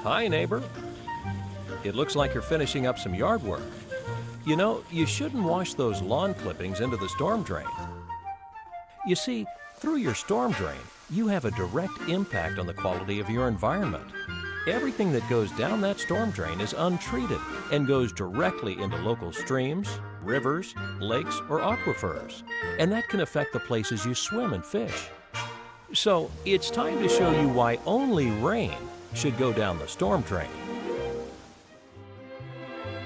Hi, neighbor. It looks like you're finishing up some yard work. You know, you shouldn't wash those lawn clippings into the storm drain. You see, through your storm drain, you have a direct impact on the quality of your environment. Everything that goes down that storm drain is untreated and goes directly into local streams, rivers, lakes, or aquifers, and that can affect the places you swim and fish. So, it's time to show you why only rain should go down the storm drain.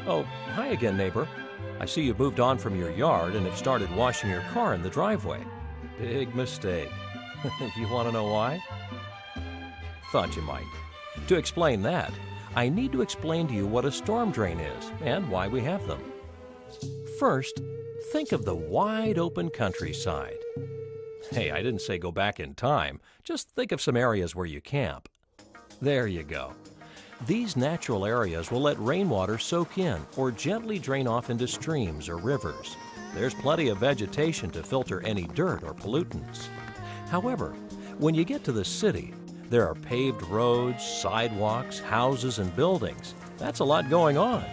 Oh, hi again, neighbor. I see you've moved on from your yard and have started washing your car in the driveway. Big mistake. You want to know why? Thought you might. To explain that, I need to explain to you what a storm drain is and why we have them. First, think of the wide open countryside. Hey, I didn't say go back in time. Just think of some areas where you camp. There you go. These natural areas will let rainwater soak in or gently drain off into streams or rivers. There's plenty of vegetation to filter any dirt or pollutants. However, when you get to the city, there are paved roads, sidewalks, houses, and buildings. That's a lot going on.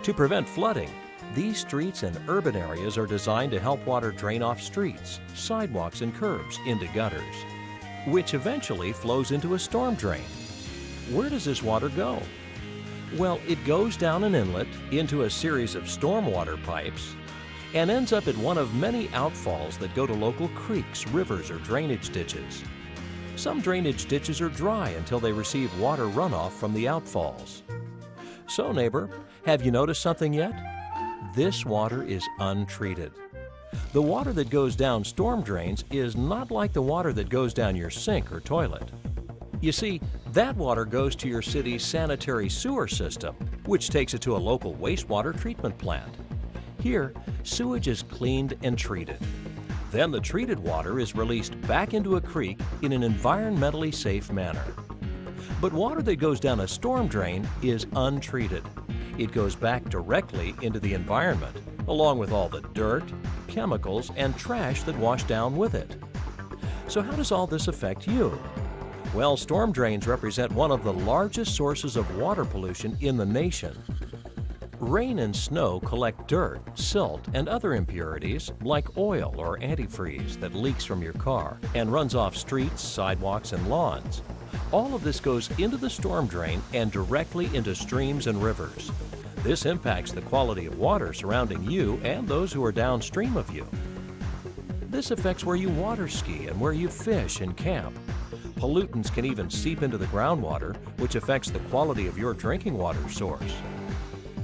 To prevent flooding, these streets and urban areas are designed to help water drain off streets, sidewalks, and curbs into gutters, which eventually flows into a storm drain. Where does this water go? Well, it goes down an inlet into a series of stormwater pipes and ends up at one of many outfalls that go to local creeks, rivers, or drainage ditches. Some drainage ditches are dry until they receive water runoff from the outfalls. So, neighbor, have you noticed something yet? This water is untreated. The water that goes down storm drains is not like the water that goes down your sink or toilet. You see, that water goes to your city's sanitary sewer system, which takes it to a local wastewater treatment plant. Here, sewage is cleaned and treated. Then the treated water is released back into a creek in an environmentally safe manner. But water that goes down a storm drain is untreated. It goes back directly into the environment, along with all the dirt, chemicals, and trash that wash down with it. So how does all this affect you? Well, storm drains represent one of the largest sources of water pollution in the nation. Rain and snow collect dirt, silt, and other impurities like oil or antifreeze that leaks from your car and runs off streets, sidewalks, and lawns. All of this goes into the storm drain and directly into streams and rivers. This impacts the quality of water surrounding you and those who are downstream of you. This affects where you water ski and where you fish and camp. Pollutants can even seep into the groundwater, which affects the quality of your drinking water source.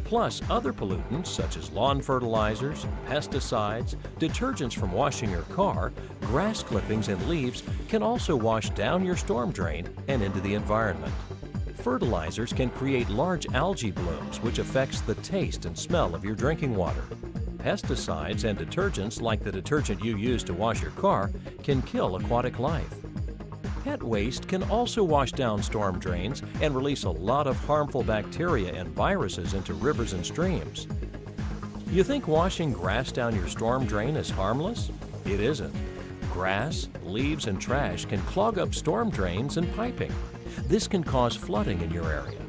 Plus, other pollutants such as lawn fertilizers, pesticides, detergents from washing your car, grass clippings, and leaves can also wash down your storm drain and into the environment. Fertilizers can create large algae blooms, which affects the taste and smell of your drinking water. Pesticides and detergents, like the detergent you use to wash your car, can kill aquatic life. Pet waste can also wash down storm drains and release a lot of harmful bacteria and viruses into rivers and streams. You think washing grass down your storm drain is harmless? It isn't. Grass, leaves, and trash can clog up storm drains and piping. This can cause flooding in your area.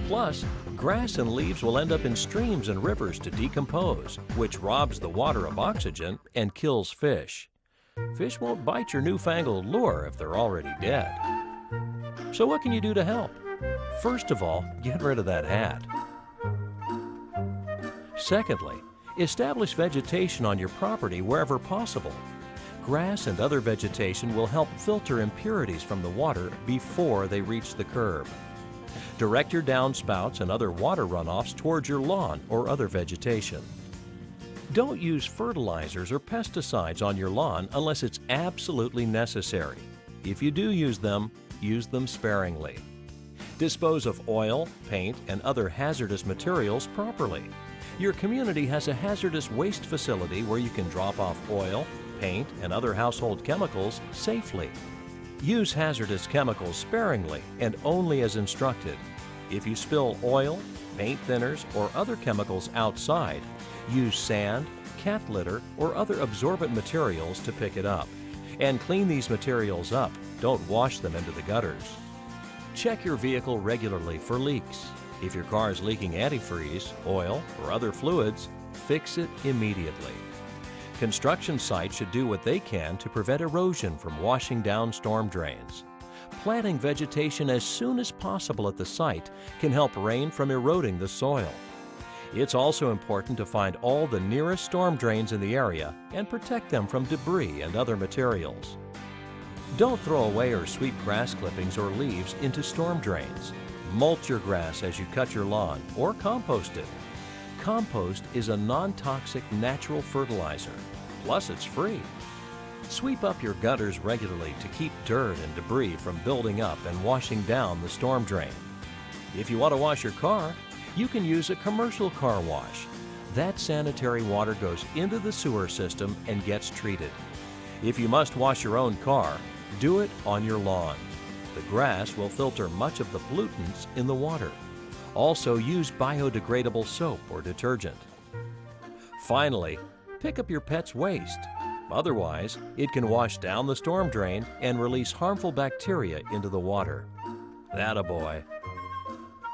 Plus, grass and leaves will end up in streams and rivers to decompose, which robs the water of oxygen and kills fish. Fish won't bite your newfangled lure if they're already dead. So what can you do to help? First of all, get rid of that hat. Secondly, establish vegetation on your property wherever possible. Grass and other vegetation will help filter impurities from the water before they reach the curb. Direct your downspouts and other water runoffs towards your lawn or other vegetation. Don't use fertilizers or pesticides on your lawn unless it's absolutely necessary. If you do use them sparingly. Dispose of oil, paint, and other hazardous materials properly. Your community has a hazardous waste facility where you can drop off oil, paint, and other household chemicals safely. Use hazardous chemicals sparingly and only as instructed. If you spill oil, paint thinners, or other chemicals outside, use sand, cat litter, or other absorbent materials to pick it up. And clean these materials up. Don't wash them into the gutters. Check your vehicle regularly for leaks. If your car is leaking antifreeze, oil, or other fluids, fix it immediately. Construction sites should do what they can to prevent erosion from washing down storm drains. Planting vegetation as soon as possible at the site can help rain from eroding the soil. It's also important to find all the nearest storm drains in the area and protect them from debris and other materials. Don't throw away or sweep grass clippings or leaves into storm drains. Mulch your grass as you cut your lawn or compost it. Compost is a non-toxic natural fertilizer, plus it's free. Sweep up your gutters regularly to keep dirt and debris from building up and washing down the storm drain. If you want to wash your car, you can use a commercial car wash. That sanitary water goes into the sewer system and gets treated. If you must wash your own car, do it on your lawn. The grass will filter much of the pollutants in the water. Also, use biodegradable soap or detergent. Finally, pick up your pet's waste. Otherwise, it can wash down the storm drain and release harmful bacteria into the water. Attaboy.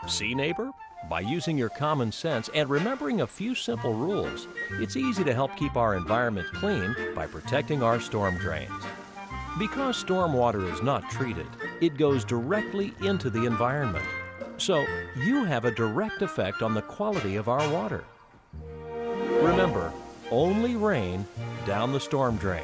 See, neighbor? By using your common sense and remembering a few simple rules, it's easy to help keep our environment clean by protecting our storm drains. Because storm water is not treated, it goes directly into the environment. So, you have a direct effect on the quality of our water. Remember, only rain down the storm drain.